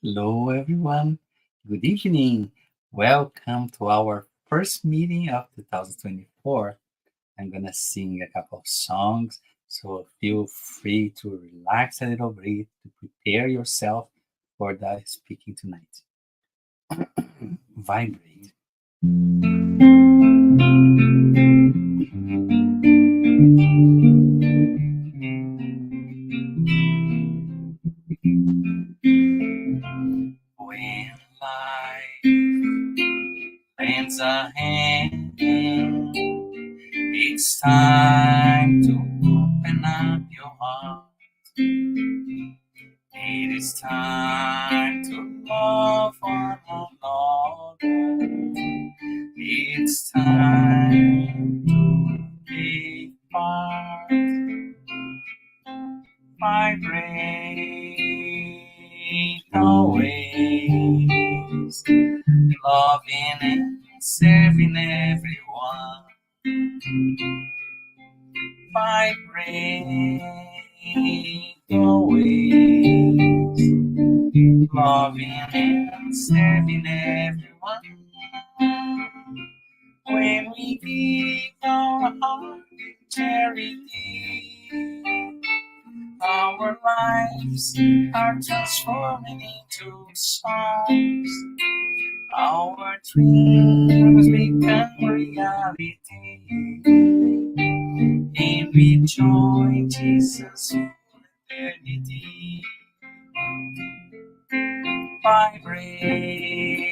Hello, everyone. Good evening. Welcome to our first meeting of 2024. I'm gonna sing a couple of songs, so feel free to relax a little bit to prepare yourself for the speaking tonight. Vibrate. When life lends a hand, it's time to open up your heart. It is time to love one another. It's time to take part. Vibrate always, loving and serving everyone. Vibrate always, loving and serving everyone. When we give our heart in charity, our lives are transforming into songs. Our dreams become reality. And we join Jesus for eternity. Vibrate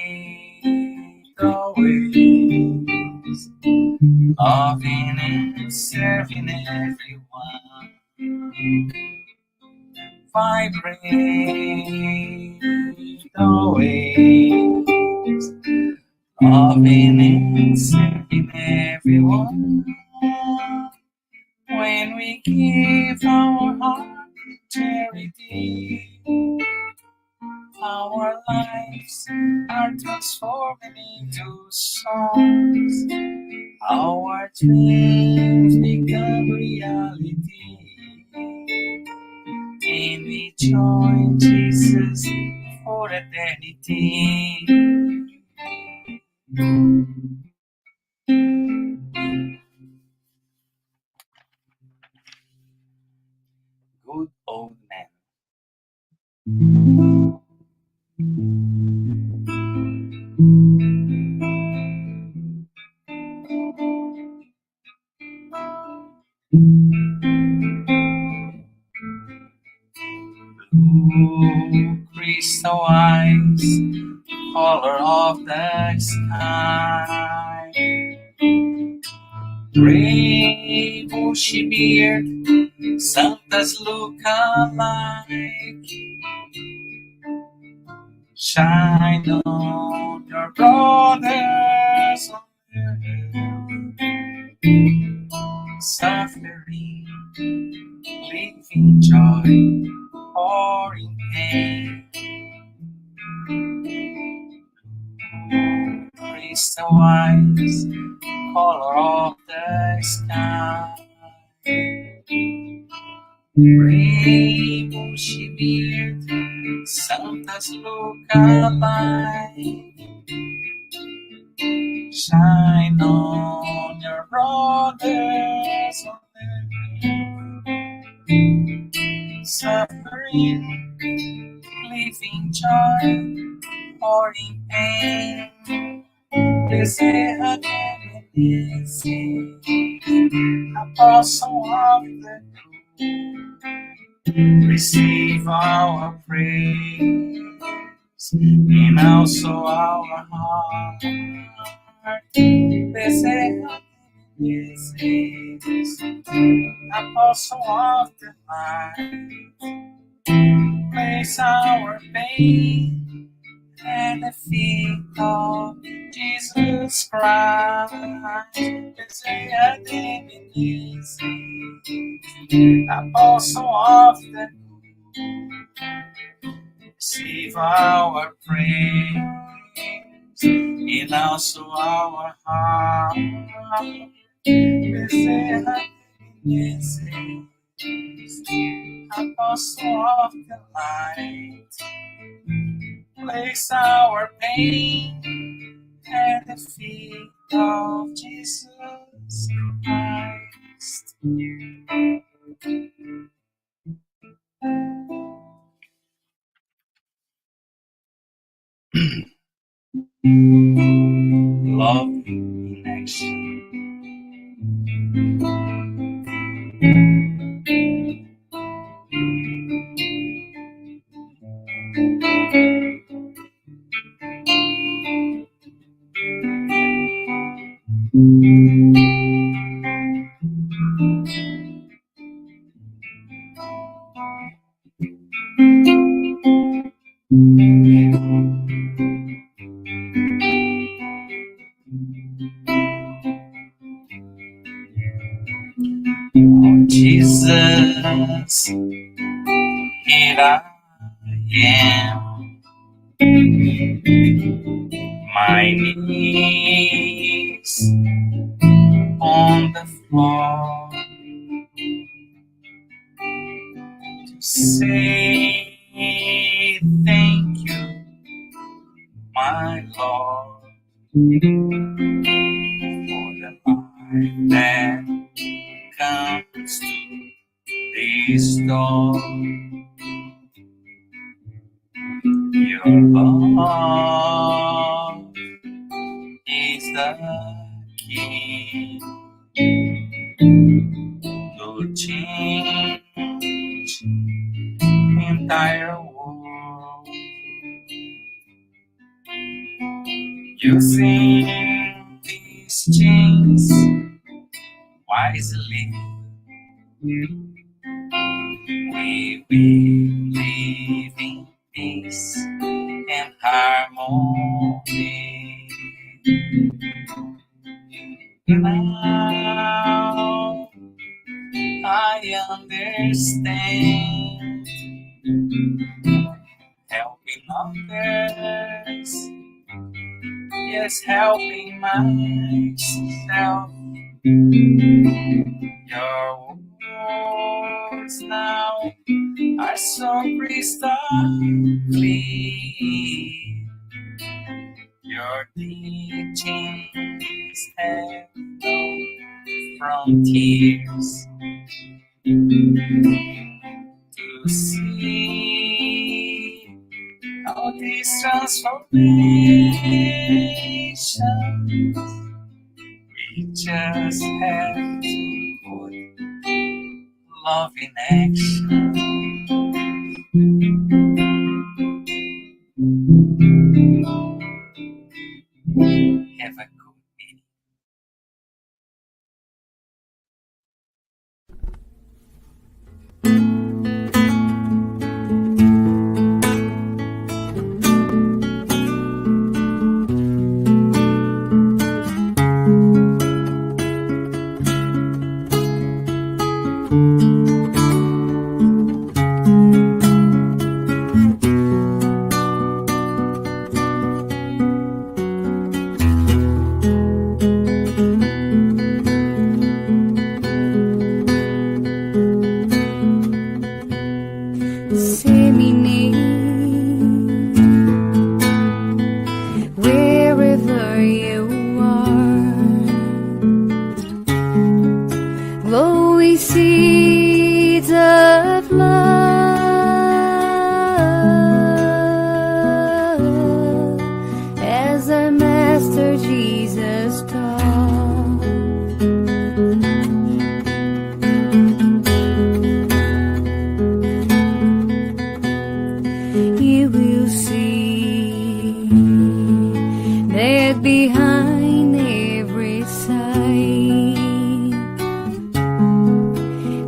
always, loving and serving everyone. Vibrate always, loving and serving everyone. When we give our heart in charity, our lives are transforming into songs. Our dreams become reality. And we join Jesus for eternity. Good old man. Blue crystal eyes, color of the sky. Gray bushy beard, Santa's look alike. Shine on your brothers on earth, suffering, living joy, or in pain. Crystal eyes, color of the sky. Gray bushy beard, Santa's look alike. Shine on your brothers on earth, suffering, living joy, or in pain. Blessed Apostle of the Truth, receive our praise and also our heart. Blessed Apostle of the Light, place our pain at the feet of Jesus Christ. Blessed Apostle of the Truth, receive our praise and also our heart. Blessed Apostle of the Light, Place our pain at the feet of Jesus Christ. Love in action. Oh, Jesus, here I am, my knees on the floor to say thank you, my Lord, for the life that comes to this door. Your love is the key to change entire world. Using these chains wisely, we will live in peace and harmony. Now I understand, helping others, yes, helping myself. Your words now are so crystal clear. Your teachings have no frontiers. To see all these transformations, we just have to put love in action. Have a good meeting. Say me name wherever you are. Glowing seeds of love as our Master Jesus taught. You will see that behind every sight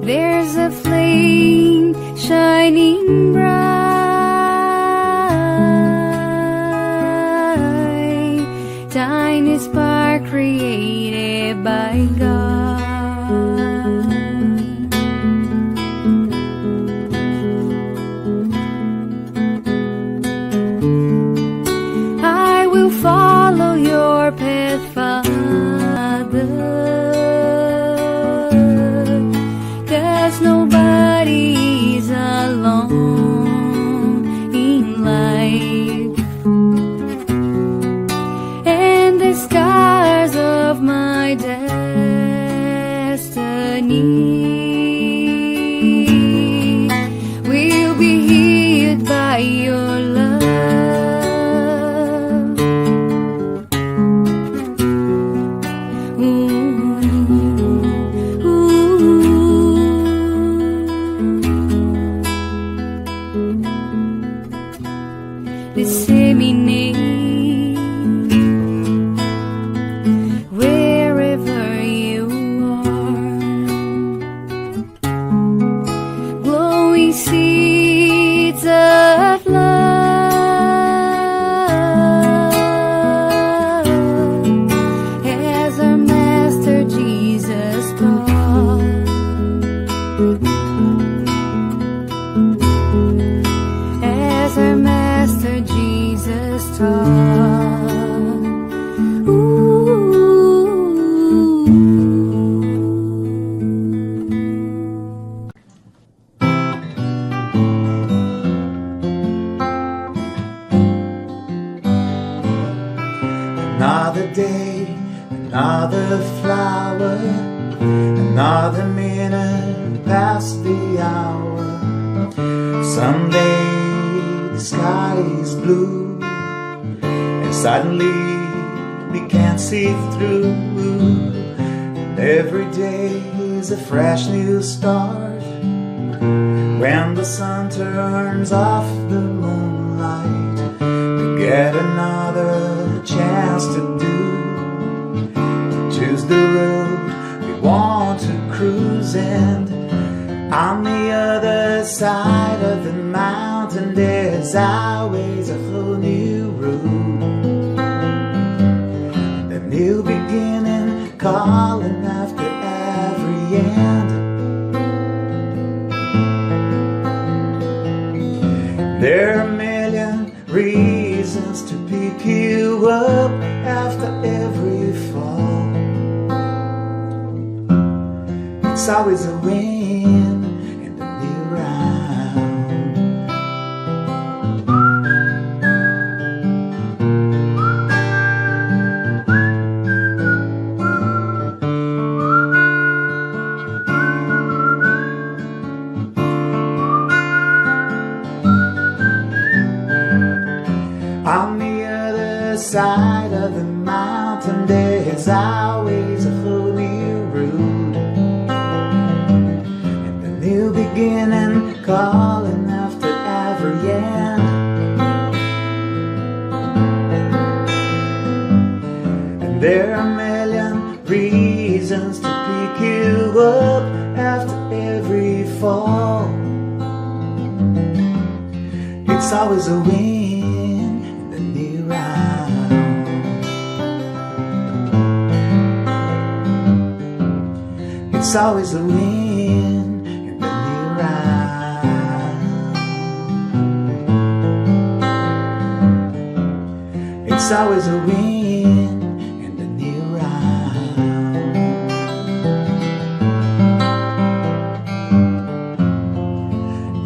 there's a flame shining bright, tiny spark created by God. I will follow your path, Father, 'cause nobody is alone in life. will be healed by your love. Ooh, disseminate wherever you are, glowing seeds of love, as our Master Jesus taught. As our Master Jesus taught. Another day, another flower, another minute past the hour. Someday the sky is blue, and suddenly we can't see through. And every day is a fresh new start. When the sun turns off the moonlight, we get another chance to choose the road we want to cruise. And on the other side of the mountain, there's always a whole new road, a new beginning calling after every end. There are a million reasons to pick you up after every fall. It's always a win in the new round. On the other side of the mountain, there's always a whole new road, and the new beginning calling after every end. And there are a million reasons to pick you up after every fall. It's always a win in the new round. It's always a win in the new round. It's always a win in the new round.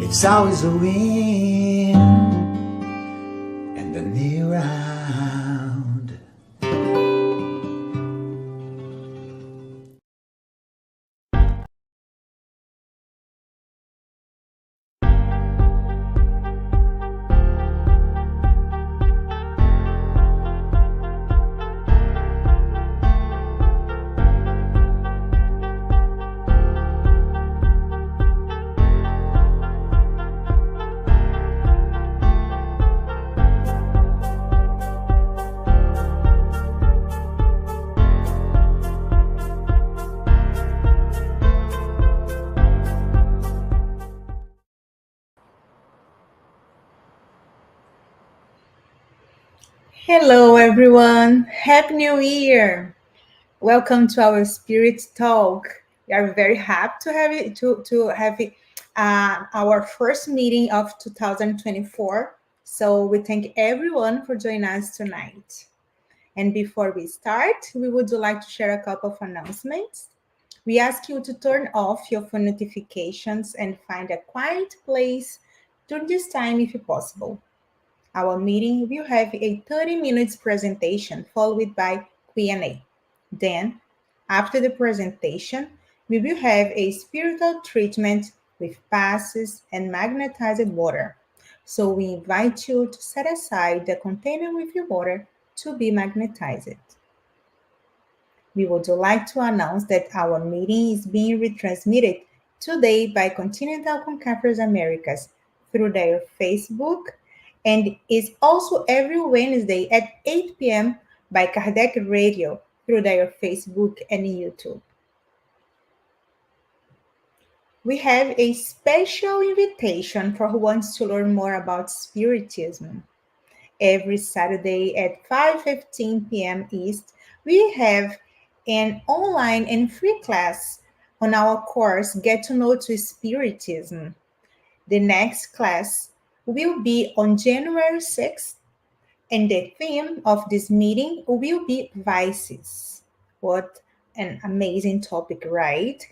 It's always a win in the new round. Hello, everyone. Happy New Year. Welcome to our Spirit Talk. We are very happy to have our first meeting of 2024. So we thank everyone for joining us tonight. And before we start, we would like to share a couple of announcements. We ask you to turn off your phone notifications and find a quiet place during this time if possible. Our meeting will have a 30 minutes presentation followed by Q&A. Then, after the presentation, we will have a spiritual treatment with passes and magnetized water. So we invite you to set aside the container with your water to be magnetized. We would like to announce that our meeting is being retransmitted today by Continental Concampers Americas through their Facebook and is also every Wednesday at 8 p.m. by Kardec Radio through their Facebook and YouTube. We have a special invitation for who wants to learn more about Spiritism. Every Saturday at 5:15 p.m. East, we have an online and free class on our course Get to Know to Spiritism. The next class will be on January 6th, and the theme of this meeting will be vices. What an amazing topic, right?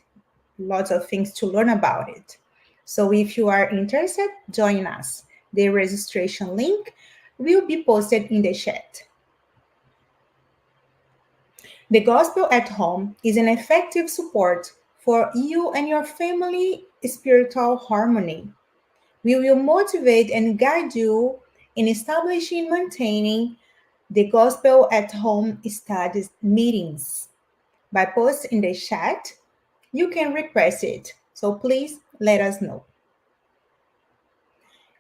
Lots of things to learn about it. So if you are interested, join us. The registration link will be posted in the chat. The Gospel at Home is an effective support for you and your family spiritual harmony. We will motivate and guide you in establishing and maintaining the Gospel at Home studies meetings. By posting in the chat, you can request it. So please let us know.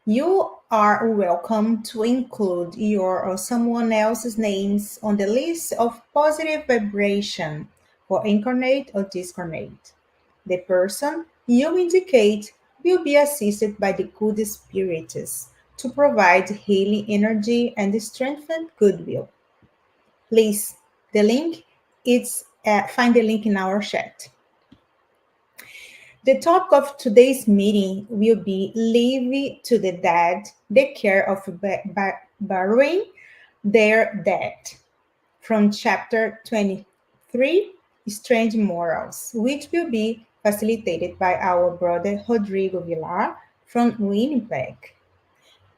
You are welcome to include your or someone else's names on the list of positive vibration for incarnate or discarnate. The person you indicate will be assisted by the good spirits to provide healing energy and strengthen goodwill. Please, the link is find the link in our chat. The topic of today's meeting will be Leave to the Dead the Care of Burying Their Dead from chapter 23, Strange Morals, which will be facilitated by our brother Rodrigo Villar from Winnipeg.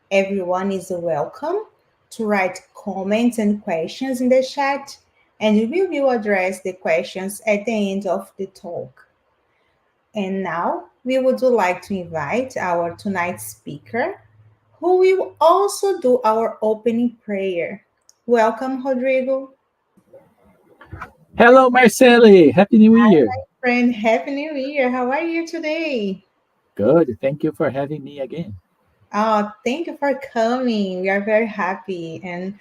Everyone is welcome to write comments and questions in the chat, and we will address the questions at the end of the talk. And now we would like to invite our tonight's speaker, who will also do our opening prayer. Welcome, Rodrigo. Hello, Marceli. Happy New Year. Friend, Happy New Year. How are you today? Good. Thank you for having me again. Oh, thank you for coming. We are very happy, and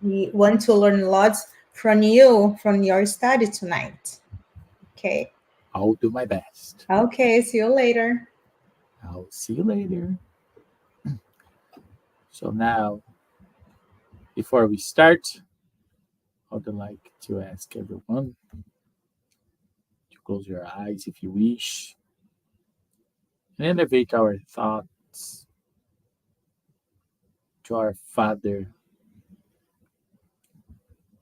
we want to learn lots from you, from your study tonight. Okay. I'll do my best. Okay. See you later. I'll see you later. So now, before we start, I would like to ask everyone to close your eyes if you wish and elevate our thoughts to our Father,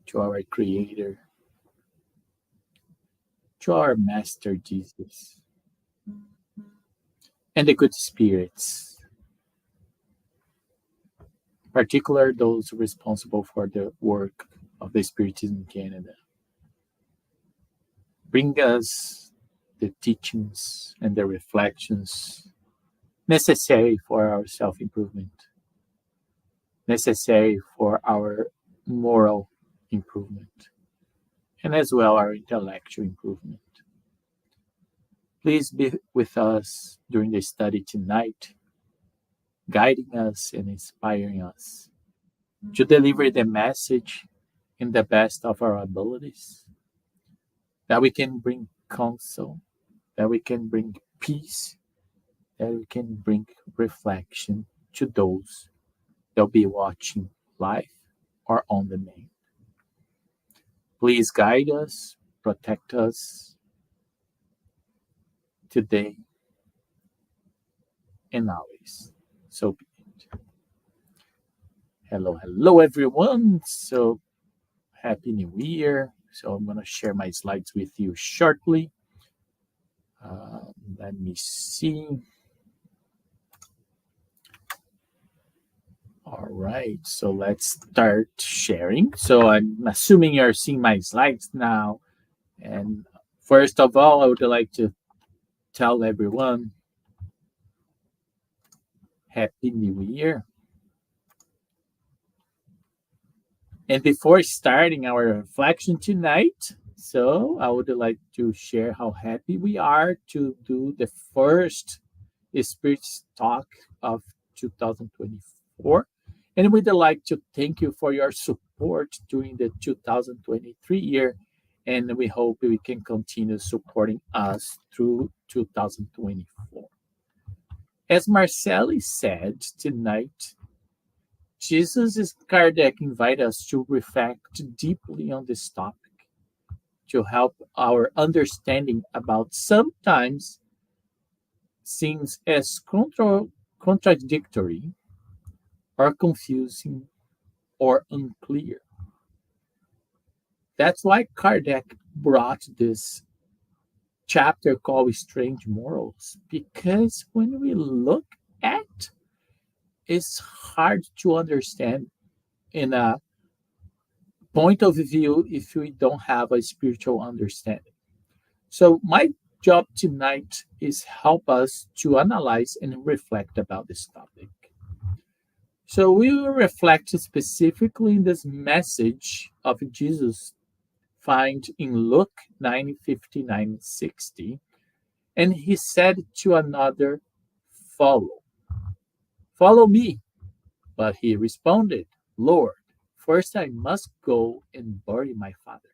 to our Creator, to our Master Jesus, and the good spirits, particularly those responsible for the work of the Spiritism Canada. Bring us the teachings and the reflections necessary for our self-improvement, necessary for our moral improvement, and as well our intellectual improvement. Please be with us during the study tonight, guiding us and inspiring us to deliver the message in the best of our abilities, that we can bring counsel, that we can bring peace, that we can bring reflection to those that will be watching live or on demand. Please guide us, protect us today and always. So be it. Hello, everyone. So Happy New Year. So I'm going to share my slides with you shortly. Let me see. All right, so let's start sharing. So I'm assuming you're seeing my slides now. And First of all, I would like to tell everyone Happy New Year. And before starting our reflection tonight, so I would like to share how happy we are to do the first Spiritist Talk of 2024. And we'd like to thank you for your support during the 2023 year. And we hope we can continue supporting us through 2024. As Marceli said tonight, Jesus is Kardec invite us to reflect deeply on this topic to help our understanding about sometimes seems as contradictory or confusing or unclear. That's why Kardec brought this chapter called Strange Morals, because when we look at it's hard to understand in a point of view if we don't have a spiritual understanding. So my job tonight is help us to analyze and reflect about this topic. So we will reflect specifically in this message of Jesus found in Luke 9:59-60. And he said to another, follow me. But he responded, Lord, first I must go and bury my father.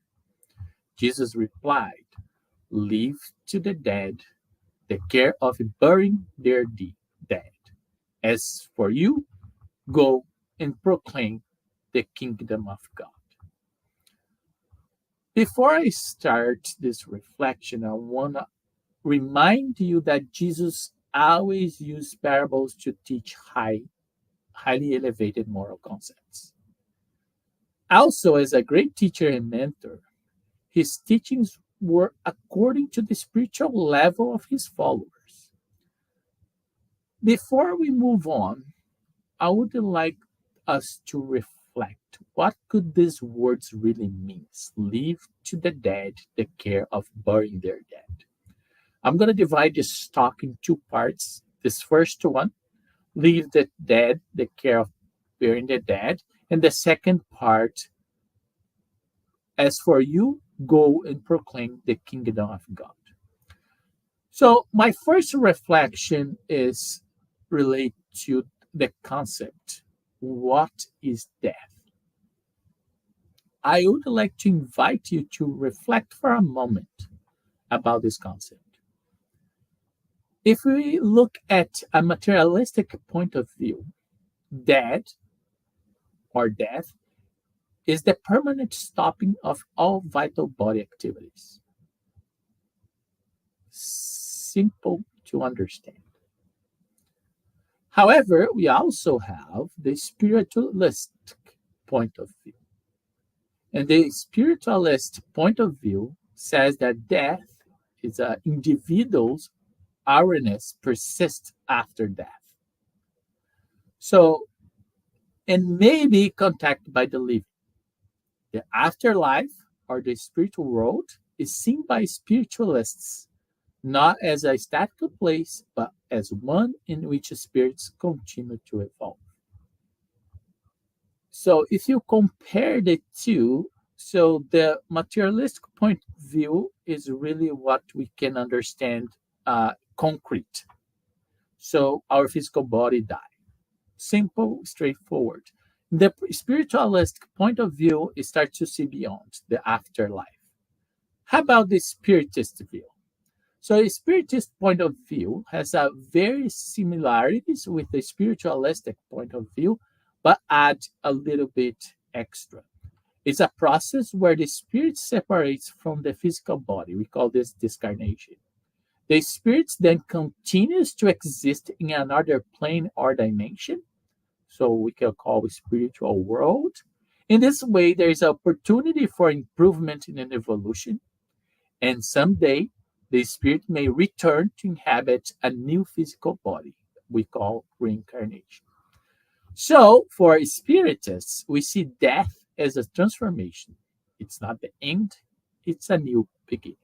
Jesus replied, leave to the dead the care of burying their dead. As for you, go and proclaim the kingdom of God. Before I start this reflection, I want to remind you that Jesus always used parables to teach highly elevated moral concepts. Also, as a great teacher and mentor, his teachings were according to the spiritual level of his followers. Before we move on, I would like us to reflect what could these words really mean? Leave to the dead the care of burying their dead. I'm going to divide this talk in two parts. This first one, leave the dead the care of burying the dead. And the second part, as for you, go and proclaim the kingdom of God. So my first reflection is related to the concept, what is death? I would like to invite you to reflect for a moment about this concept. If we look at a materialistic point of view, death is the permanent stopping of all vital body activities. Simple to understand. However, we also have the spiritualistic point of view. And the spiritualist point of view says that death is an individual's awareness persists after death. So, and may be contacted by the living. The afterlife or the spiritual world is seen by spiritualists not as a statical place, but as one in which spirits continue to evolve. So if you compare the two, so the materialistic point of view is really what we can understand concrete. So our physical body dies. Simple, straightforward. The spiritualistic point of view is start to see beyond the afterlife. How about the spiritist view? So the spiritist point of view has a very similarities with the spiritualistic point of view, but add a little bit extra. It's a process where the spirit separates from the physical body. We call this discarnation. The spirit then continues to exist in another plane or dimension, so we can call it spiritual world. In this way, there is opportunity for improvement in an evolution, and someday the spirit may return to inhabit a new physical body we call reincarnation. So, for spiritists, we see death as a transformation. It's not the end, it's a new beginning.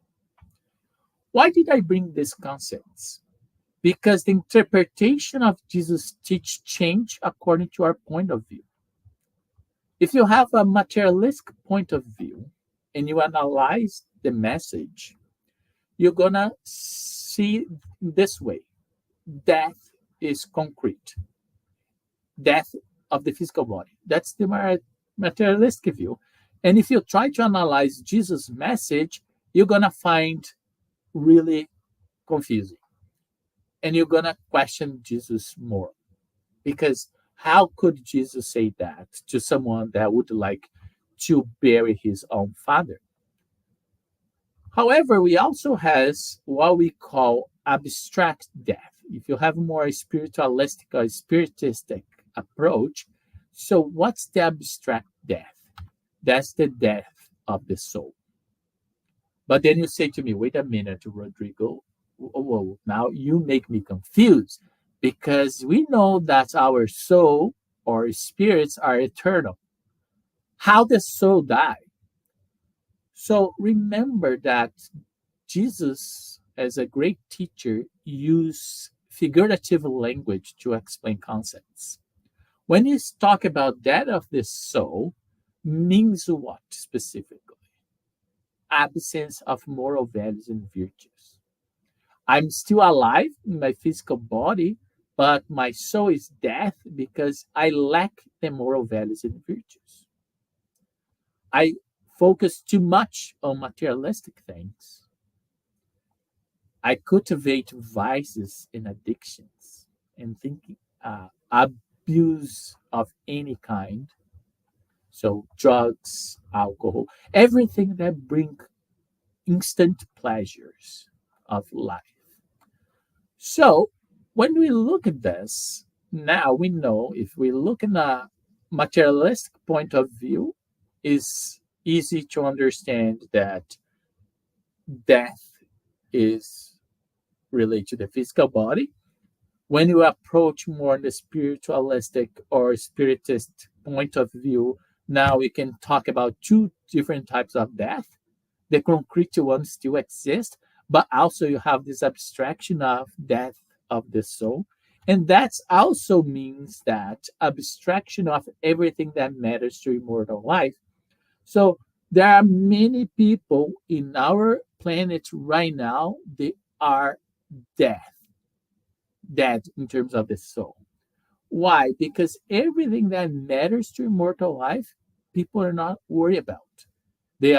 Why did I bring these concepts? Because the interpretation of Jesus' teach change according to our point of view. If you have a materialistic point of view and you analyze the message, you're gonna see this way: death is concrete, death of the physical body. That's the materialistic view. And if you try to analyze Jesus' message, you're gonna find really confusing, and you're gonna question Jesus more, because how could Jesus say that to someone that would like to bury his own father? However, we also has what we call abstract death. If you have more spiritualistic or spiritistic approach, so what's the abstract death? That's the death of the soul. But then you say to me, wait a minute, Rodrigo. Whoa, now you make me confused, because we know that our soul or spirits are eternal. How does soul die? So remember that Jesus, as a great teacher, used figurative language to explain concepts. When he talk about death of the soul, means what specifically? Absence of moral values and virtues. I'm still alive in my physical body, but my soul is death because I lack the moral values and virtues. I focus too much on materialistic things. I cultivate vices and addictions and thinking, abuse of any kind. So drugs, alcohol, everything that bring instant pleasures of life. So when we look at this, now we know if we look in a materialistic point of view, it's easy to understand that death is related to the physical body. When you approach more the spiritualistic or spiritist point of view, now we can talk about two different types of death. The concrete one still exists, but also you have this abstraction of death of the soul. And that also means that abstraction of everything that matters to immortal life. So there are many people in our planet right now, they are dead in terms of the soul. Why? Because everything that matters to immortal life, people are not worried about. They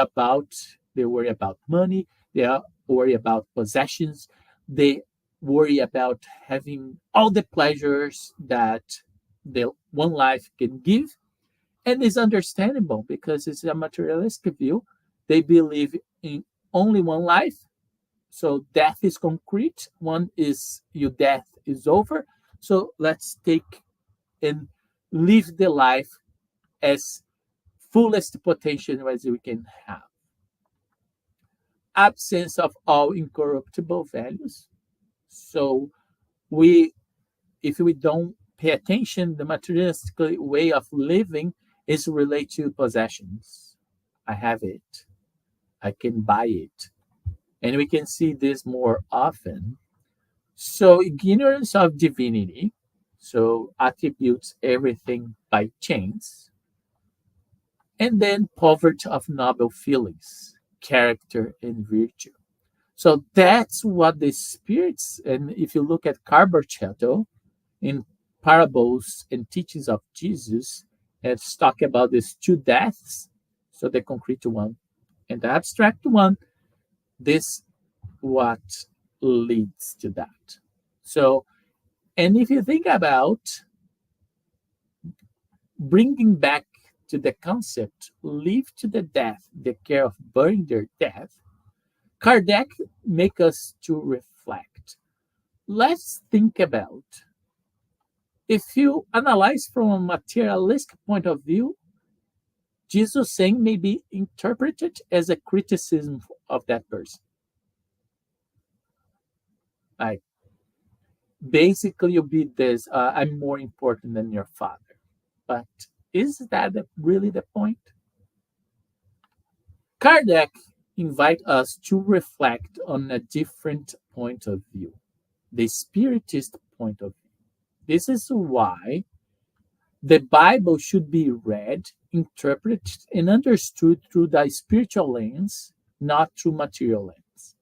worry about money, they are worry about possessions, they worry about having all the pleasures that the one life can give. And it's understandable because it's a materialistic view. They believe in only one life. So death is concrete. One is your death is over. So let's take and live the life as fullest potential as we can have. Absence of all incorruptible values. So we, if we don't pay attention, the materialistic way of living is related to possessions. I have it. I can buy it. And we can see this more often. So ignorance of divinity, so attributes everything by chance. And then poverty of noble feelings, character and virtue. So that's what the spirits, and if you look at Carbarchetto in parables and teachings of Jesus, it's talking about these two deaths. So the concrete one and the abstract one, this what leads to that. So, and if you think about bringing back to the concept, live to the death, the care of burying their death, Kardec make us to reflect. Let's think about, if you analyze from a materialistic point of view, Jesus saying may be interpreted as a criticism of that person. Like, basically, you be this, I'm more important than your father. But is that really the point? Kardec invite us to reflect on a different point of view, the Spiritist point of view. This is why the Bible should be read, interpreted, and understood through the spiritual lens, not through material lens.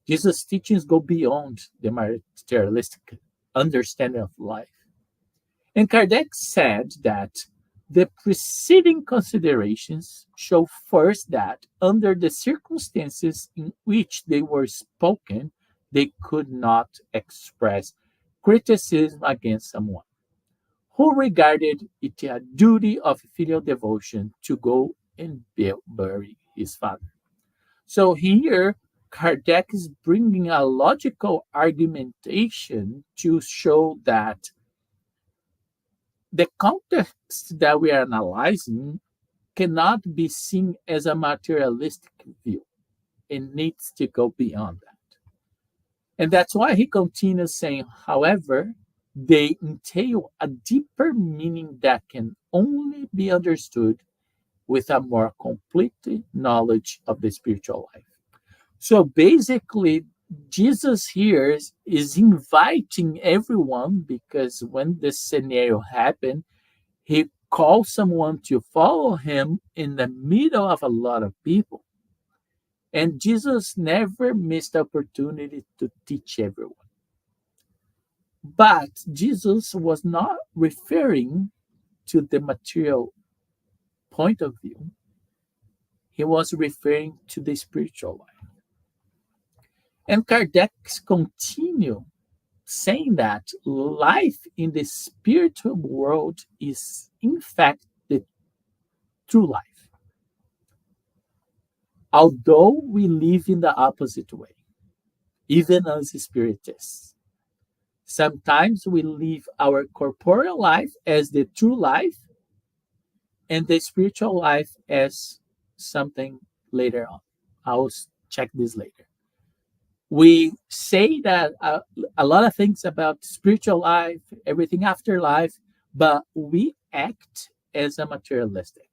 Jesus' teachings go beyond the materialistic understanding of life. And Kardec said that the preceding considerations show first that, under the circumstances in which they were spoken, they could not express criticism against someone who regarded it a duty of filial devotion to go and bury his father. So here, Kardec is bringing a logical argumentation to show that the context that we are analyzing cannot be seen as a materialistic view. It needs to go beyond that. And that's why he continues saying, however, they entail a deeper meaning that can only be understood with a more complete knowledge of the spiritual life. So basically, Jesus here is inviting everyone, because when this scenario happened, he called someone to follow him in the middle of a lot of people. And Jesus never missed the opportunity to teach everyone. But Jesus was not referring to the material point of view. He was referring to the spiritual life. And Kardec continued saying that life in the spiritual world is, in fact, the true life. Although we live in the opposite way, even as spiritists. Sometimes we live our corporeal life as the true life and the spiritual life as something later on. I'll check this later. We say that a lot of things about spiritual life, everything after life, but we act as a materialistic.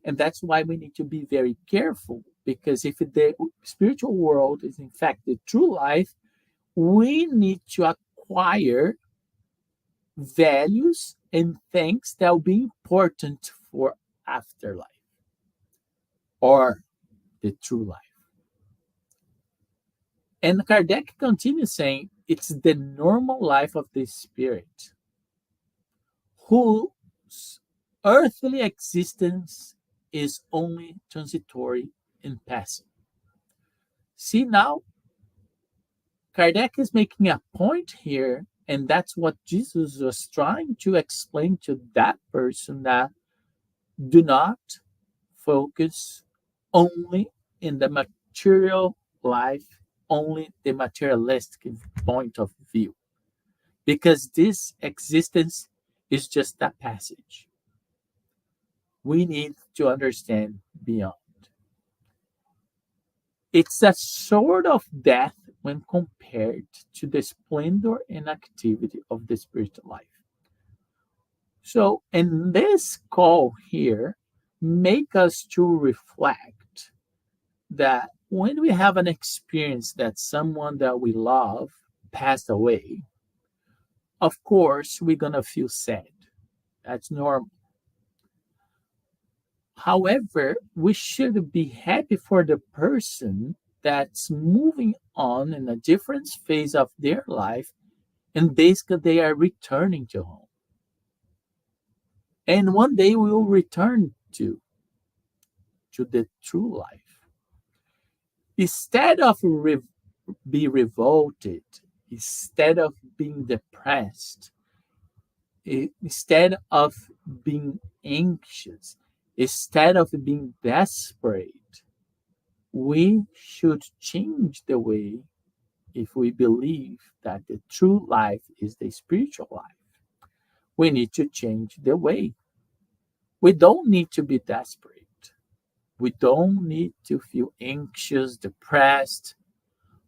And that's why we need to be very careful, because if the spiritual world is in fact the true life, we need to acquire values and things that will be important for afterlife or the true life. And Kardec continues saying it's the normal life of the spirit whose earthly existence is only transitory and passing. See, now Kardec is making a point here, and that's what Jesus was trying to explain to that person, that do not focus only in the material life, only the materialistic point of view, because this existence is just a passage. We need to understand beyond. It's a sort of death when compared to the splendor and activity of the spiritual life. So, in this call here, make us to reflect that when we have an experience that someone that we love passed away, of course, we're going to feel sad. That's normal. However, we should be happy for the person that's moving on in a different phase of their life, and basically they are returning to home. And one day we will return to the true life. Instead of be revolted, instead of being depressed, instead of being anxious, instead of being desperate, we should change the way, if we believe that the true life is the spiritual life. We need to change the way. We don't need to be desperate. We don't need to feel anxious, depressed.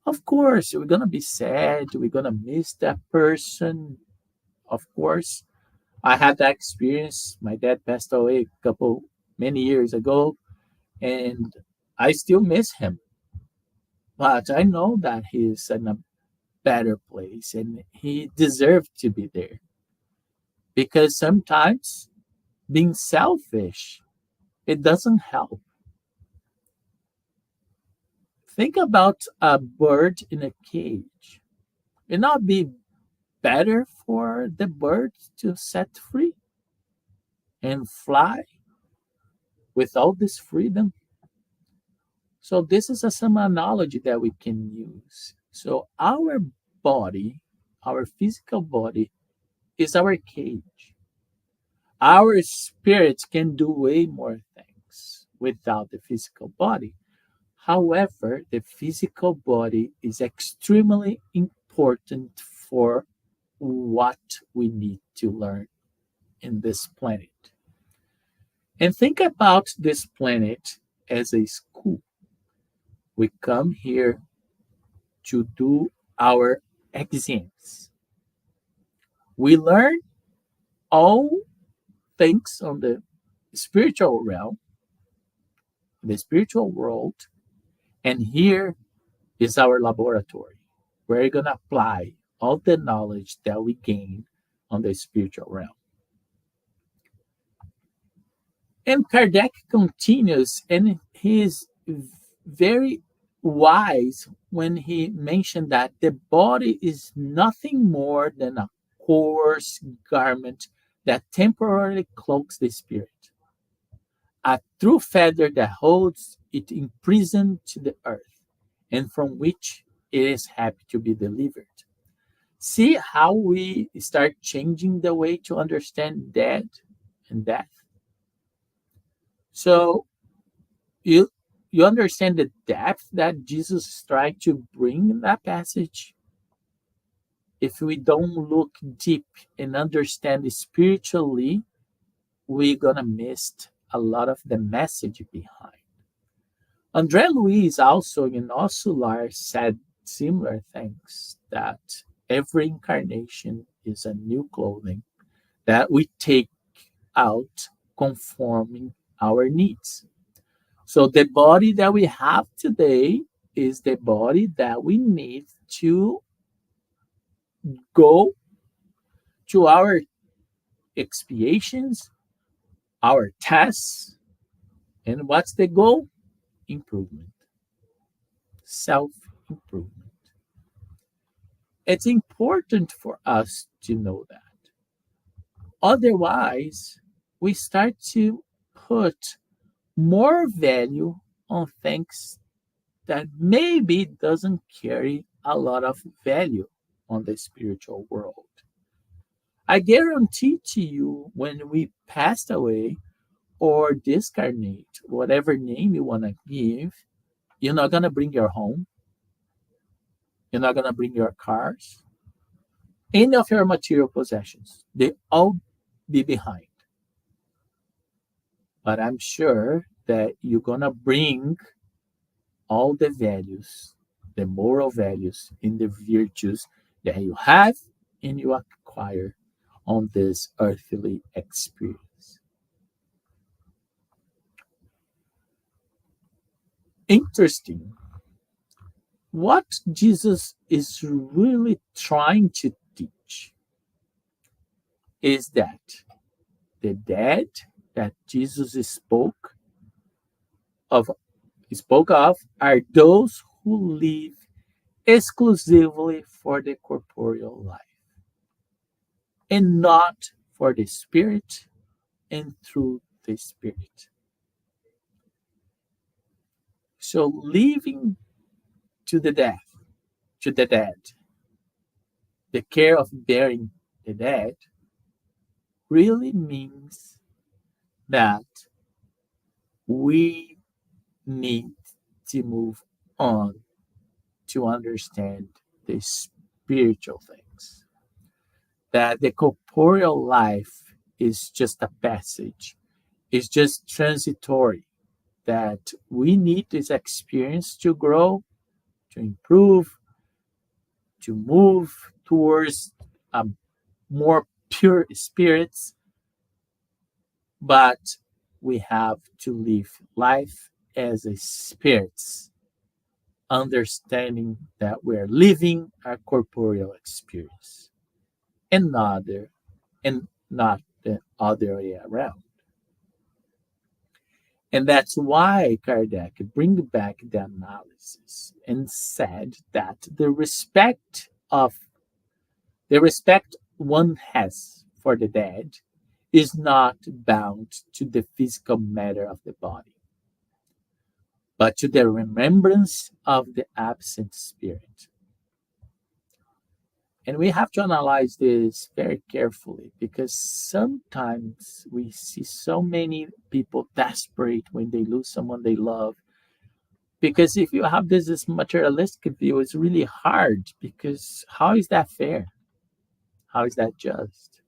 Of course, we're going to be sad. We're going to miss that person. Of course, I had that experience. My dad passed away many years ago, and I still miss him, but I know that he's in a better place and he deserved to be there. Because sometimes being selfish, it doesn't help. Think about a bird in a cage. It not be better for the bird to set free and fly with all this freedom? So this is some analogy that we can use. So our body, our physical body, is our cage. Our spirit can do way more things without the physical body. However, the physical body is extremely important for what we need to learn in this planet. And think about this planet as a school. We come here to do our exams. We learn all things on the spiritual realm, the spiritual world, and here is our laboratory. We're going to apply all the knowledge that we gain on the spiritual realm. And Kardec continues, and he is very wise when he mentioned that the body is nothing more than a coarse garment that temporarily cloaks the spirit, a true feather that holds it imprisoned to the earth, and from which it is happy to be delivered. See how we start changing the way to understand death and death. So you you understand the depth that Jesus is trying to bring in that passage. If we don't look deep and understand it spiritually, we're gonna miss a lot of the message behind. André Luiz also in Ossular said similar things, that every incarnation is a new clothing that we take out conforming our needs. So the body that we have today is the body that we need to go to our expiations, our tests, and what's the goal? Improvement, self improvement. It's important for us to know that. Otherwise, we start to put more value on things that maybe doesn't carry a lot of value on the spiritual world. I guarantee to you, when we passed away or discarnate, whatever name you want to give, you're not going to bring your home. You're not going to bring your cars, any of your material possessions. They all be behind. But I'm sure that you're going to bring all the values, the moral values, and the virtues that you have and you acquire on this earthly experience. Interesting. What Jesus is really trying to teach is that the dead that Jesus spoke of are those who live exclusively for the corporeal life and not for the spirit and through the spirit. So living to the death, to the dead, the care of bearing the dead really means that we need to move on to understand the spiritual things. That the corporeal life is just a passage, it's just transitory. That we need this experience to grow, to improve, to move towards a more pure spirits, but we have to live life as a spirits, understanding that we're living a corporeal experience and not the other way around. And that's why Kardec bring back the analysis and said that the respect one has for the dead is not bound to the physical matter of the body, but to the remembrance of the absent spirit. And we have to analyze this very carefully because sometimes we see so many people desperate when they lose someone they love. Because if you have this materialistic view, it's really hard because how is that fair? How is that just?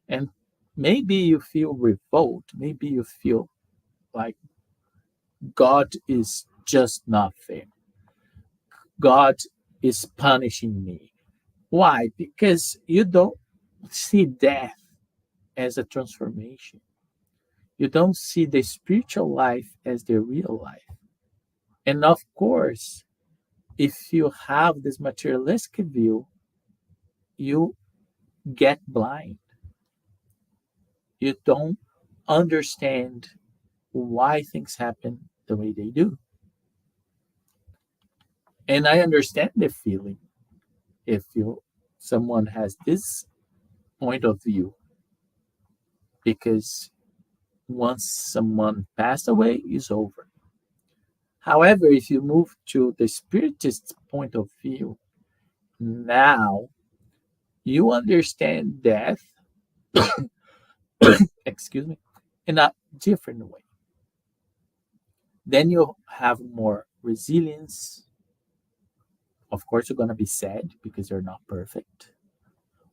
And maybe you feel revolt, maybe you feel like God is just not fair. God is punishing me. Why? Because you don't see death as a transformation. You don't see the spiritual life as the real life. And of course, if you have this materialistic view, you get blind. You don't understand why things happen the way they do. And I understand the feeling if someone has this point of view because once someone passed away, it's over. However, if you move to the Spiritist point of view, now you understand death, excuse me, in a different way. Then you have more resilience. Of course, you're going to be sad because you're not perfect.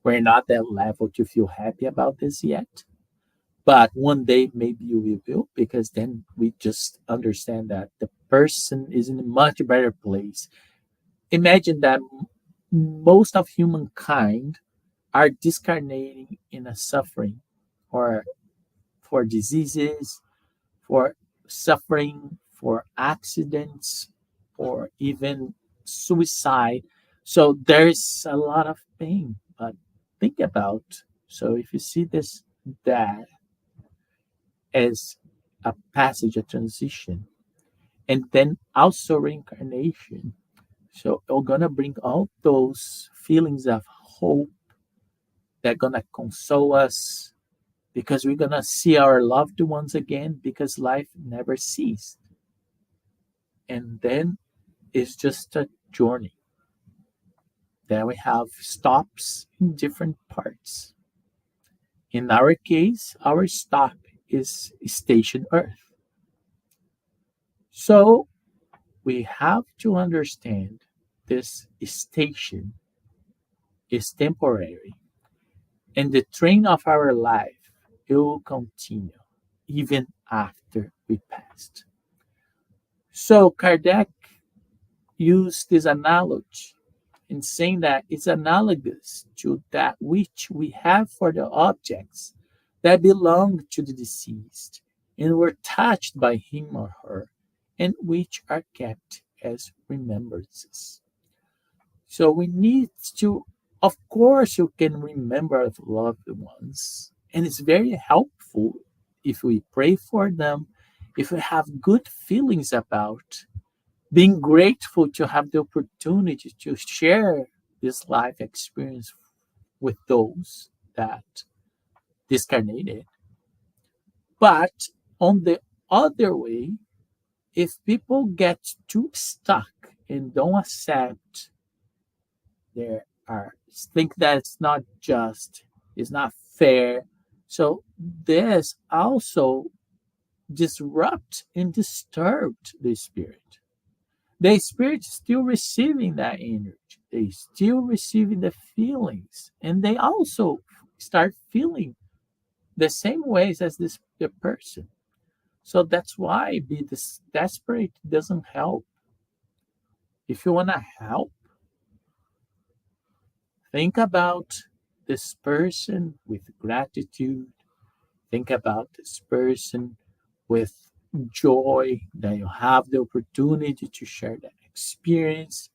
We're not at that level to feel happy about this yet. But one day, maybe you will, because then we just understand that the person is in a much better place. Imagine that most of humankind are discarnating in a suffering or for diseases, for suffering, for accidents, or even suicide. So there's a lot of pain. But think about, so if you see this that as a passage, a transition, and then also reincarnation. So we're gonna bring all those feelings of hope that gonna console us because we're gonna see our loved ones again because life never ceased. And then it's just a journey. Then we have stops in different parts. In our case, our stop is Station Earth. So we have to understand this station is temporary and the train of our life will continue even after we passed. So Kardec used this analogy in saying that it's analogous to that which we have for the objects that belong to the deceased and were touched by him or her and which are kept as remembrances. So we need to, of course, you can remember of loved ones, and it's very helpful if we pray for them, if we have good feelings about being grateful to have the opportunity to share this life experience with those that discarnated. But on the other way, if people get too stuck and don't accept there are think that it's not just, it's not fair. So this also disrupt and disturbed the spirit. The spirit is still receiving that energy. They still receiving the feelings, and they also start feeling the same ways as this the person. So that's why be this desperate doesn't help. If you want to help, think about this person with gratitude. Think about this person with joy that you have the opportunity to share that experience.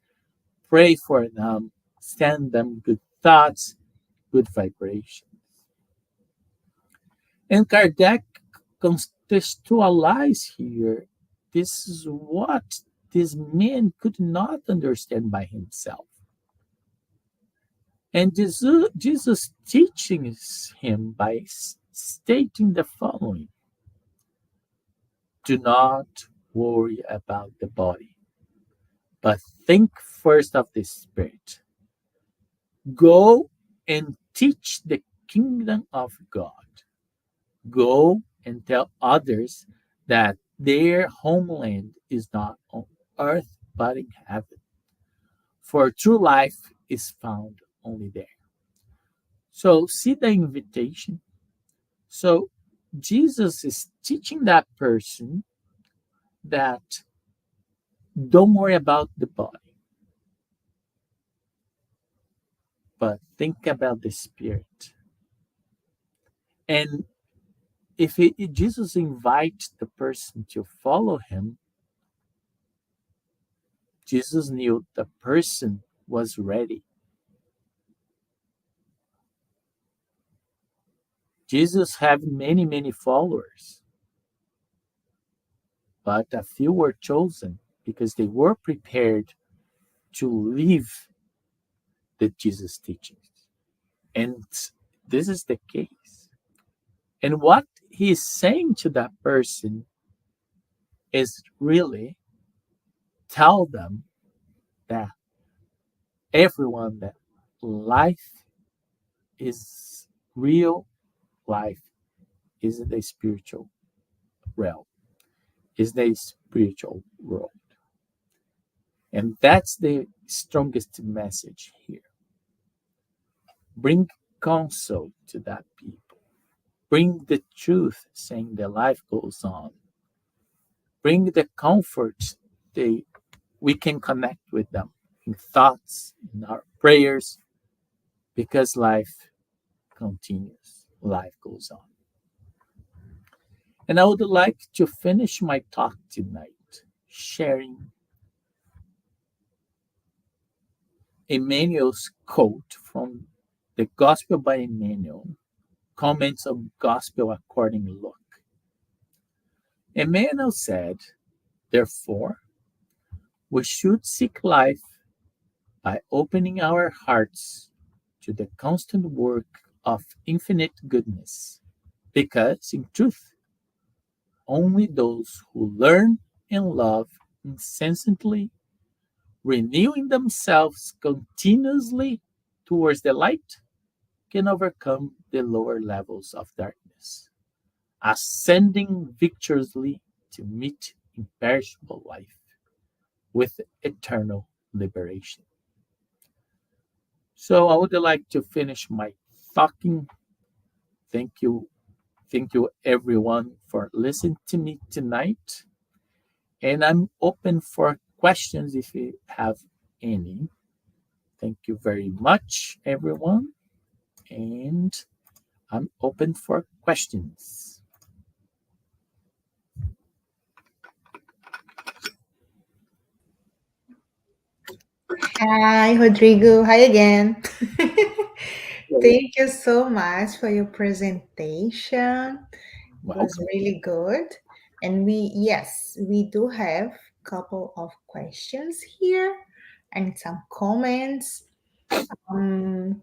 Pray for them, send them good thoughts, good vibration. And Kardec contextualized here this is what this man could not understand by himself. And Jesus teaches him by stating the following: do not worry about the body, but think first of the spirit. Go and teach the kingdom of God. Go and tell others that their homeland is not on earth but in heaven. For true life is found only there. So, see the invitation. So, Jesus is teaching that person that don't worry about the body, but think about the spirit. And if Jesus invites the person to follow him, Jesus knew the person was ready. Jesus had many, many followers, but a few were chosen because they were prepared to live the Jesus teachings. And this is the case. And what he's saying to that person is really tell them that everyone that life is real, life is in the spiritual realm, is the spiritual world. And that's the strongest message here. Bring counsel to that people. Bring the truth, saying that life goes on. Bring the comfort we can connect with them in thoughts, in our prayers, because life continues, life goes on. And I would like to finish my talk tonight sharing Emmanuel's quote from the Gospel by Emmanuel, Comments of Gospel According to Luke. Emmanuel said, therefore, we should seek life by opening our hearts to the constant work of infinite goodness, because, in truth, only those who learn and love incessantly, renewing themselves continuously towards the light, can overcome the lower levels of darkness, ascending victoriously to meet imperishable life with eternal liberation. So I would like to finish my talking. Thank you. Thank you everyone for listening to me tonight. And I'm open for questions if you have any. Thank you very much, everyone. And I'm open for questions. Hi, Rodrigo. Hi again. Thank you so much for your presentation. It Well, was really good. And yes, we do have a couple of questions here and some comments. Um,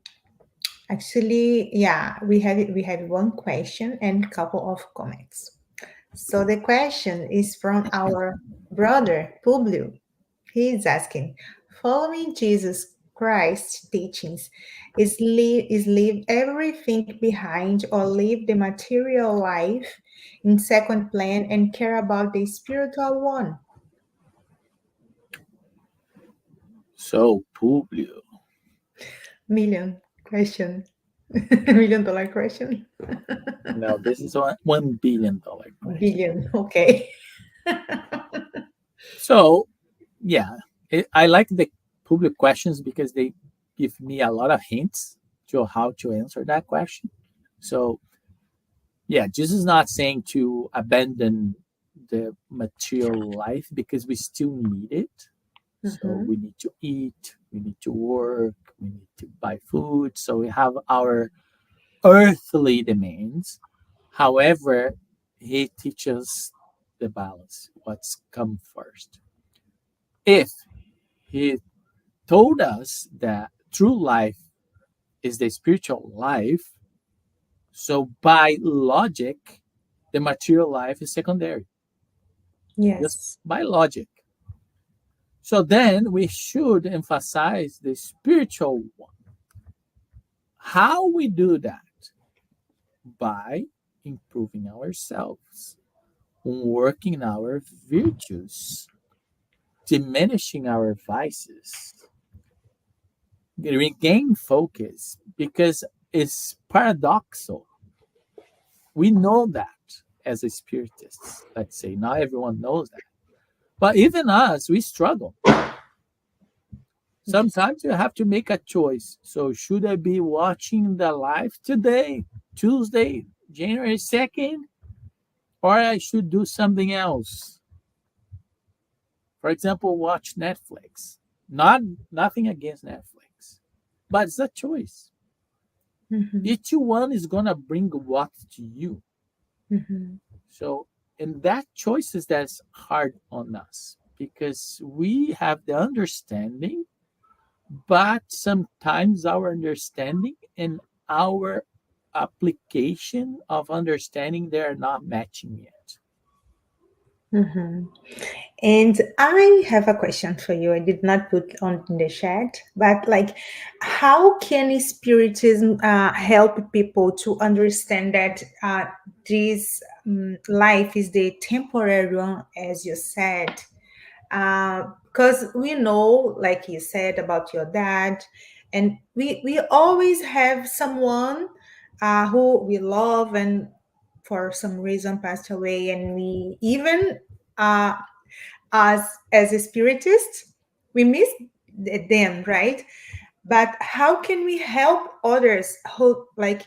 Actually, yeah, we have one question and a couple of comments. So the question is from our brother Publio. He is asking, following Jesus Christ's teachings, is leave everything behind or leave the material life in second plan and care about the spiritual one? so Publio. Million question. $1 million question. No, this is $1 billion question. Billion. Okay. So, yeah, I like the public questions because they give me a lot of hints to how to answer that question. So, yeah, Jesus is not saying to abandon the material life because we still need it. So Mm-hmm. we need to eat, we need to work, we need to buy food. So we have our earthly demands. However, he teaches the balance, what's come first. If he told us that true life is the spiritual life, so by logic, the material life is secondary, just Yes. by logic. So then we should emphasize the spiritual one. How we do that? By improving ourselves, working our virtues, diminishing our vices, regain focus because it's paradoxical. We know that as a spiritists, let's say, not everyone knows that. But even us, we struggle. Yes. Sometimes you have to make a choice. So, should I be watching the live today, Tuesday, January 2nd, or I should do something else? For example, watch Netflix. Not nothing against Netflix, but it's a choice. Mm-hmm. Each one is gonna bring what to you. Mm-hmm. So, and that choice is that's hard on us because we have the understanding, but sometimes our understanding and our application of understanding they are not matching yet. Mm-hmm. And I have a question for you. I did not put on the chat, but like, how can Spiritism help people to understand that this life is the temporary one, as you said? Because we know, like you said about your dad, and we always have someone who we love and for some reason passed away, and we even uh, as a spiritist we miss them, right? But how can we help others who like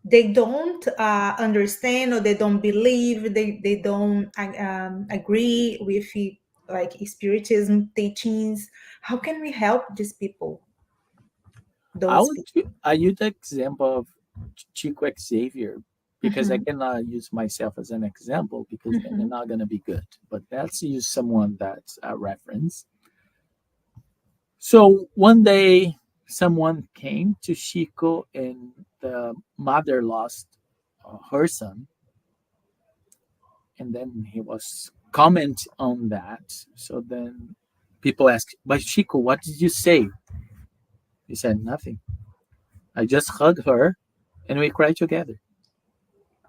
they don't understand or they don't believe, they don't agree with like spiritism teachings? How can we help these people, I those would people? I use the example of Chico Xavier because I Mhm, cannot use myself as an example because then you're mhm. not going to be good. But let's use someone that's a reference. So one day, someone came to Chico, and the mother lost her son, and then he was comment on that. So then people asked, "But Chico, what did you say?" He said, "Nothing. I just hugged her, and we cried together."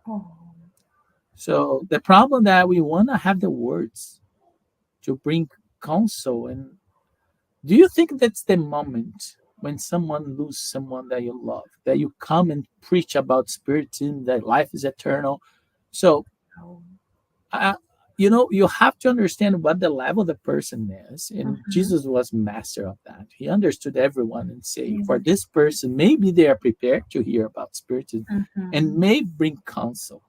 Oh, So the problem that we want to have the words to bring counsel. And do you think that's the moment when someone loses someone that you love, that you come and preach about spiritism, that life is eternal? So, oh. uh, you have to understand what the level the person is. And Mhm. Jesus was master of that. He understood everyone and say, Yeah. for this person, maybe they are prepared to hear about spiritism and Mhm. may bring counsel.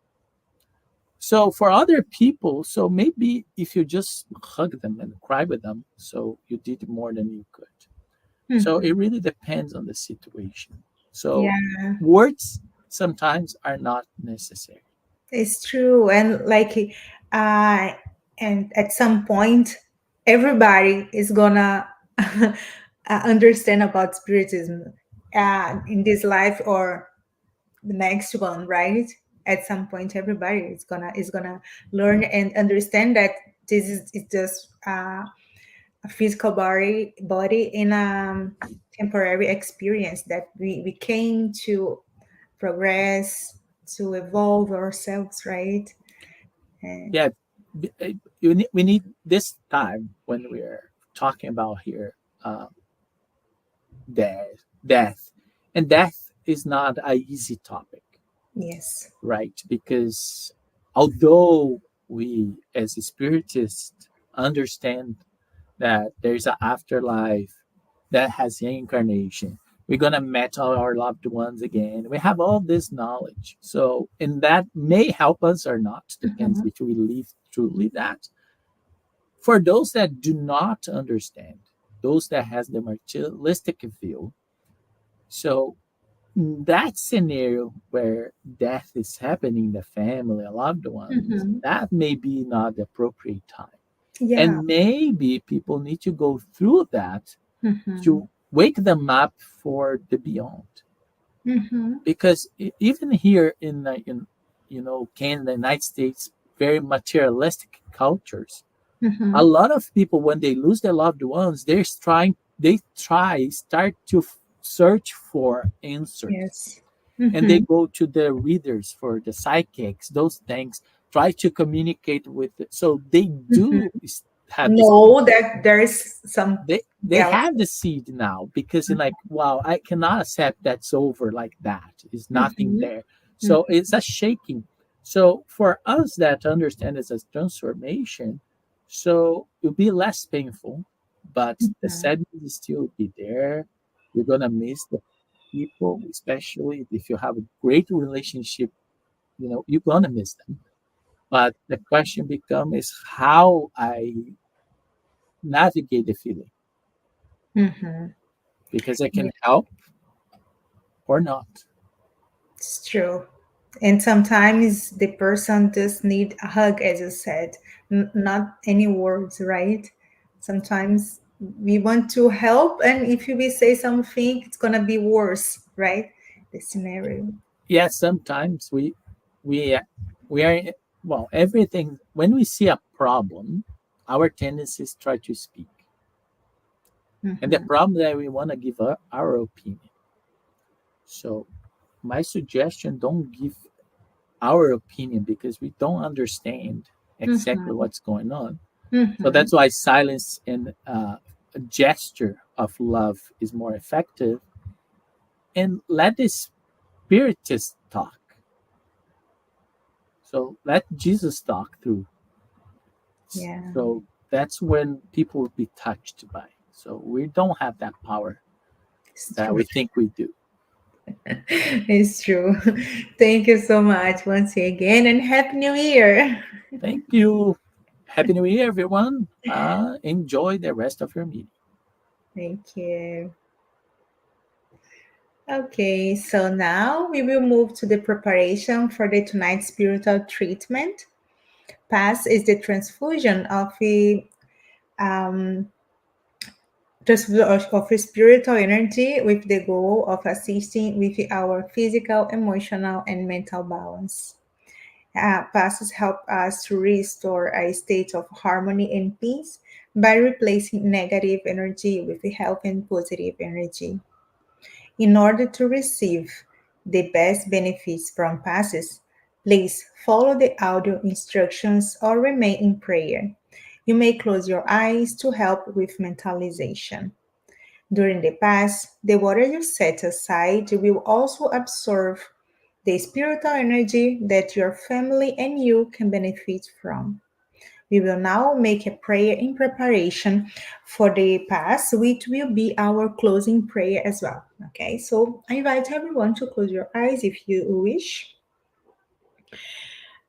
So for other people, so maybe if you just hug them and cry with them, so you did more than you could. So it Mhm. really depends on the situation. So Yeah, words sometimes are not necessary. it's true. And like, uh, and at some point, everybody is gonna understand about spiritism in this life or the next one, right? At some point, everybody is gonna learn and understand that this is just a physical body in a temporary experience that we came to progress, to evolve ourselves, right? And Yeah, we need this time when we're talking about here death, and death is not a easy topic, yes, right? Because although we as spiritists understand that there's an afterlife that has reincarnation, We're gonna meet all our loved ones again. We have all this knowledge. So, and that may help us or not, depends Mhm. if we live truly that. For those that do not understand, those that has the materialistic view, so that scenario where death is happening in the family, loved ones, Mhm. that may be not the appropriate time. Yeah. And maybe people need to go through that Mhm. to wake them up for the beyond. Mhm. Because even here in Canada, United States, very materialistic cultures, a Mhm. lot of people when they lose their loved ones, they start to search for answers, Yes. and they Mhm. go to the readers, for the psychics, those things, try to communicate with it. So they do Mhm. have this, Know that there is some they else. have the seed now, because in like, wow, I cannot accept that's over like that. Is nothing Mhm. there. So Mhm. it's a shaking. So for us that understand it's a transformation, so it'll be less painful, but the Mhm. sadness will still be there. You're gonna miss the people, especially if you have a great relationship, you're gonna miss them. But the question becomes is how I navigate the feeling, Mhm. because I Yeah, can help or not. it's true. And sometimes the person just need a hug, as you said, not any words, right? Sometimes we want to help, and if we say something, it's gonna be worse, right? The scenario. Yes, sometimes we we are, well, everything, when we see a problem, our tendency is try to speak, and the Mm-hmm. problem that we want to give our opinion. So my suggestion, don't give our opinion, because we don't understand exactly Mm-hmm. what's going on. So Mm-hmm. that's why silence and a gesture of love is more effective, and let the spiritist talk. So let Jesus talk through. Yeah, So that's when people will be touched by. So we don't have that power it's that true. we think we do. It's true. Thank you so much once again, and Happy New Year. Thank you. Happy New Year, everyone. Enjoy the rest of your meeting. Thank you. Okay, so now we will move to the preparation for the tonight's spiritual treatment. Pass is the transfusion of um, a spiritual energy with the goal of assisting with our physical, emotional, and mental balance. Passes help us to restore a state of harmony and peace by replacing negative energy with a healthy and positive energy. In order to receive the best benefits from passes, please follow the audio instructions or remain in prayer. You may close your eyes to help with mentalization. During the pass, the water you set aside will also absorb the spiritual energy that your family and you can benefit from. We will now make a prayer in preparation for the pass, which will be our closing prayer as well. Okay, so I invite everyone to close your eyes if you wish.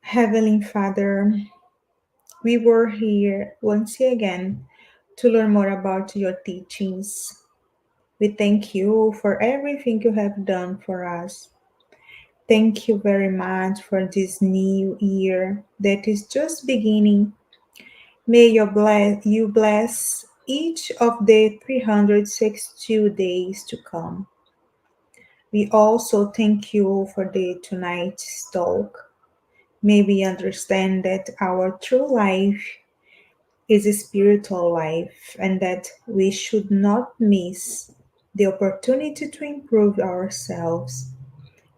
Heavenly Father, we were here once again to learn more about your teachings. We thank you for everything you have done for us. Thank you very much for this new year that is just beginning. May you bless each of the 362 days to come. We also thank you for the tonight's talk. May we understand that our true life is a spiritual life and that we should not miss the opportunity to improve ourselves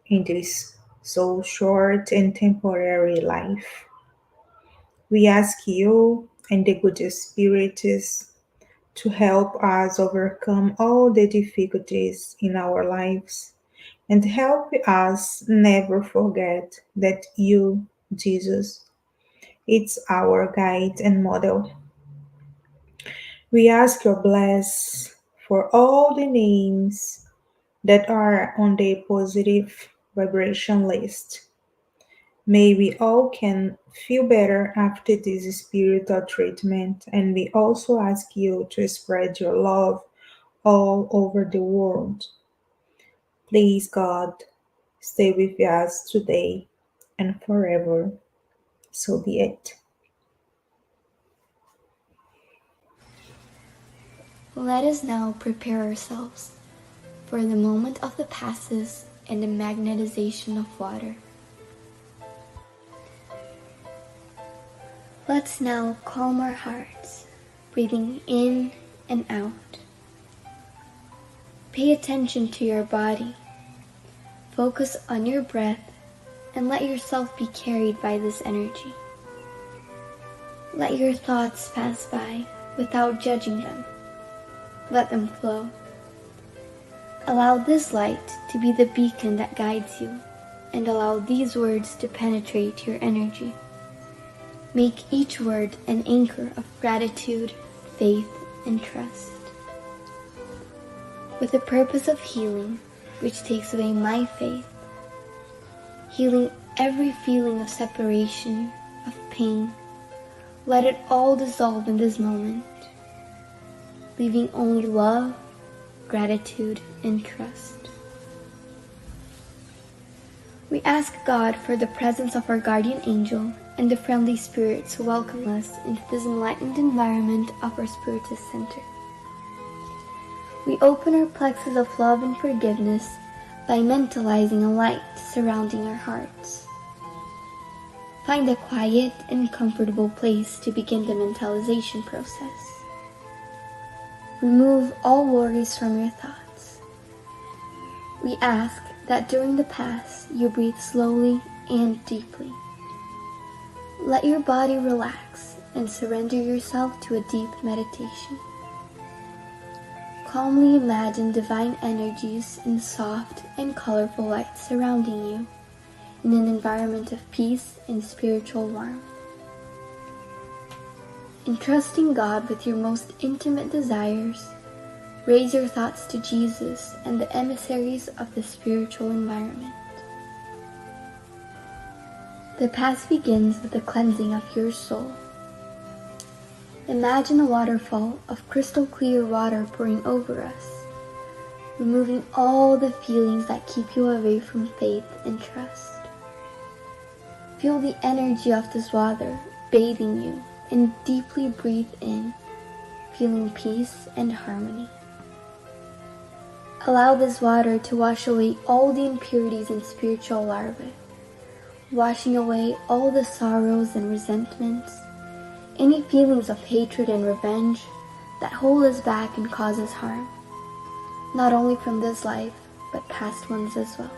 in this so short and temporary life. We ask you and the good spirits to help us overcome all the difficulties in our lives and help us never forget that you, Jesus, it's our guide and model. We ask your bless for all the names that are on the positive vibration list. May we all can feel better after this spiritual treatment, and we also ask you to spread your love all over the world. Please, God, stay with us today and forever. So be it. Let us now prepare ourselves for the moment of the passes and the magnetization of water. Let's now calm our hearts, breathing in and out. Pay attention to your body. Focus on your breath and let yourself be carried by this energy. Let your thoughts pass by without judging them. Let them flow. Allow this light to be the beacon that guides you, and allow these words to penetrate your energy. Make each word an anchor of gratitude, faith, and trust. With the purpose of healing, which takes away my faith, healing every feeling of separation, of pain, let it all dissolve in this moment, leaving only love, gratitude, and trust. We ask God for the presence of our guardian angel and the friendly spirits who welcome us into this enlightened environment of our Spiritist Center. We open our plexus of love and forgiveness by mentalizing a light surrounding our hearts. Find a quiet and comfortable place to begin the mentalization process. Remove all worries from your thoughts. We ask that during the pass you breathe slowly and deeply. Let your body relax and surrender yourself to a deep meditation. Calmly imagine divine energies in soft and colorful light surrounding you in an environment of peace and spiritual warmth. Entrusting God with your most intimate desires, raise your thoughts to Jesus and the emissaries of the spiritual environment. The pass begins with the cleansing of your soul. Imagine a waterfall of crystal clear water pouring over us, removing all the feelings that keep you away from faith and trust. Feel the energy of this water bathing you and deeply breathe in, feeling peace and harmony. Allow this water to wash away all the impurities and spiritual larvae, washing away all the sorrows and resentments, any feelings of hatred and revenge that hold us back and cause us harm, not only from this life, but past ones as well.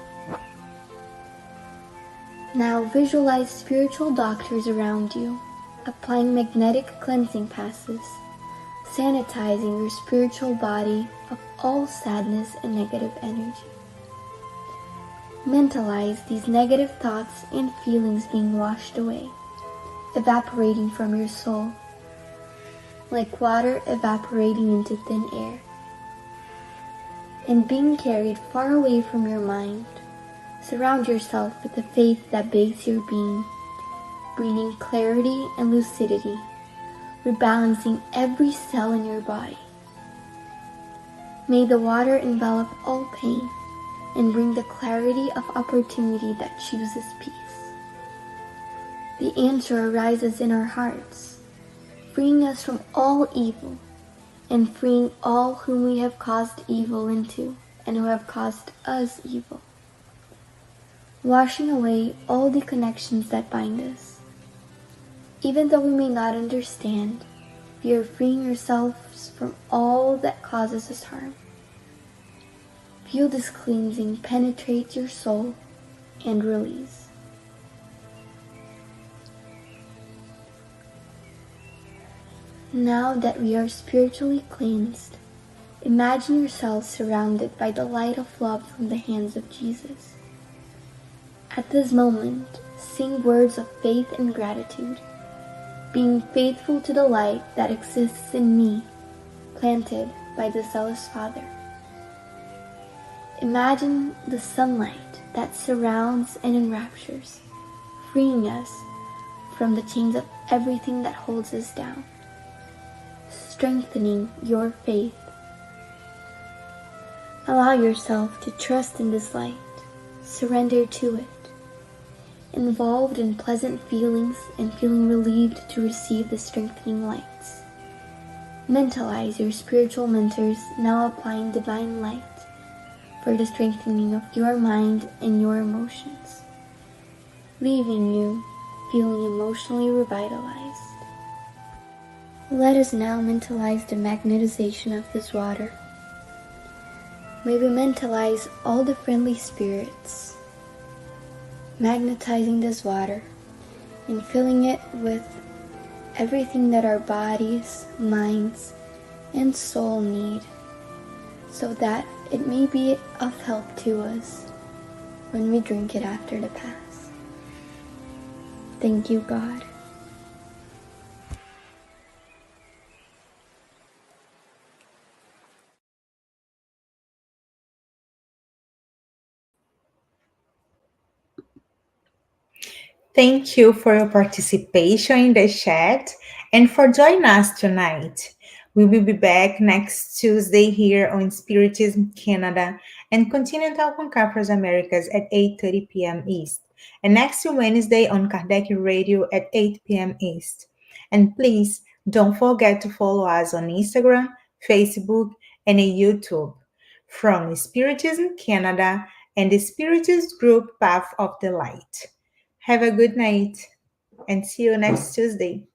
Now visualize spiritual doctors around you, applying magnetic cleansing passes, sanitizing your spiritual body of all sadness and negative energy. Mentalize these negative thoughts and feelings being washed away, evaporating from your soul, like water evaporating into thin air, and being carried far away from your mind. Surround yourself with the faith that bathes your being, bringing clarity and lucidity, rebalancing every cell in your body. May the water envelop all pain and bring the clarity of opportunity that chooses peace. The answer arises in our hearts, freeing us from all evil and freeing all whom we have caused evil into and who have caused us evil, washing away all the connections that bind us. Even though we may not understand, we are freeing ourselves from all that causes us harm. Feel this cleansing penetrate your soul and release. Now that we are spiritually cleansed, imagine yourself surrounded by the light of love from the hands of Jesus. At this moment, sing words of faith and gratitude, being faithful to the light that exists in me, planted by the zealous Father. Imagine the sunlight that surrounds and enraptures, freeing us from the chains of everything that holds us down, strengthening your faith. Allow yourself to trust in this light, surrender to it, involved in pleasant feelings and feeling relieved to receive the strengthening lights. Mentalize your spiritual mentors now applying divine light for the strengthening of your mind and your emotions, leaving you feeling emotionally revitalized. Let us now mentalize the magnetization of this water. May we mentalize all the friendly spirits, magnetizing this water and filling it with everything that our bodies, minds, and soul need, so that it may be of help to us when we drink it after the pass. Thank you, God. Thank you for your participation in the chat and for joining us tonight. We will be back next Tuesday here on Spiritism Canada and Continental Conquerors Americas at 8:30 p.m. East. And next Wednesday on Kardec Radio at 8 p.m. East. And please don't forget to follow us on Instagram, Facebook, and YouTube from Spiritism Canada and the Spiritist group Path of the Light. Have a good night and see you next Tuesday.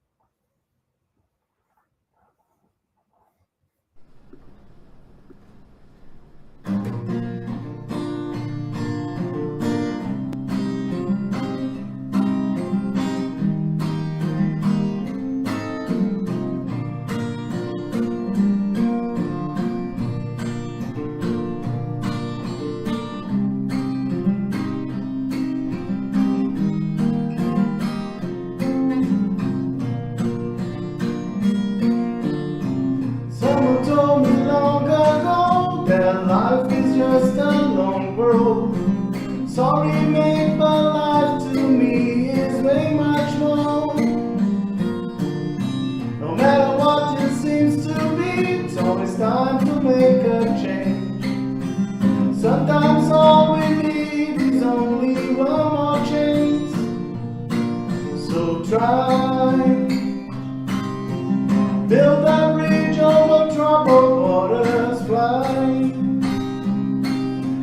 Someone told me long ago that life is just a long road. Sorry, mate, but life to me is way much more. No matter what it seems to be, it's always time to make a change. Sometimes all we need is only one more chance. So try. Build that bridge over troubled waters, fly.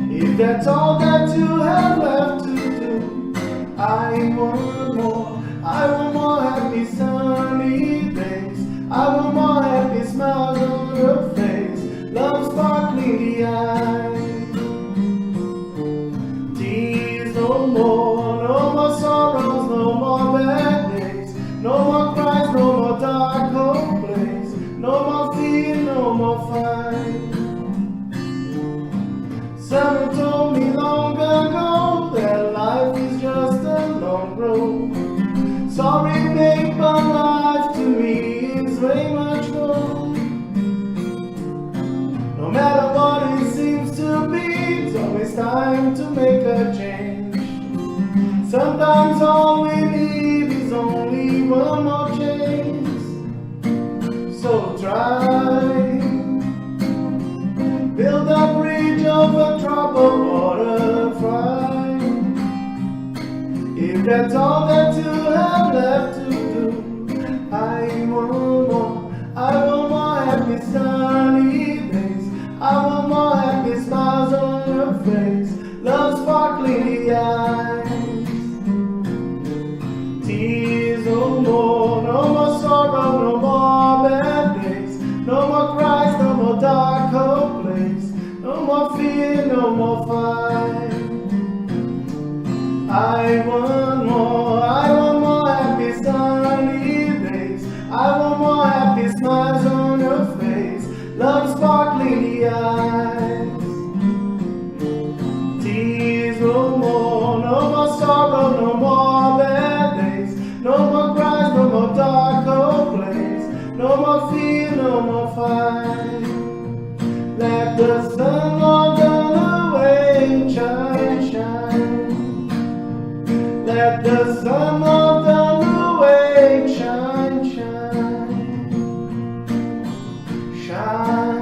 If that's all that you have left to do, I want more. I want more happy sunny days. I want more happy smiles on your face. Love sparkling the eyes. Tears no more, no more sorrows, no more bad days. No more cries, no more dark hope. No more fear, no more fight. Someone told me long ago that life is just a long road. Sorry, babe, but life to me is way much more. No matter what it seems to be, it's always time to make a change. Sometimes all we need is only one more chance. So try, build a bridge over troubled water, fly. If that's all that you have left to do, I want more. I want more happy sunny days. I want more happy smiles on your face. Love sparkling the eyes. Tears no more, no more sorrow, no more bad days. No more cries, no more dark hope place. No more fear, no more fight. I want more happy sunny days. I want more happy smiles on your face. Love sparkling the eyes. Tears no more sorrow, no more bad days. No more cries, no more dark hope place. No more fear, no more fight. Let the sun walk away. Let the sun of the new age shine, shine, shine.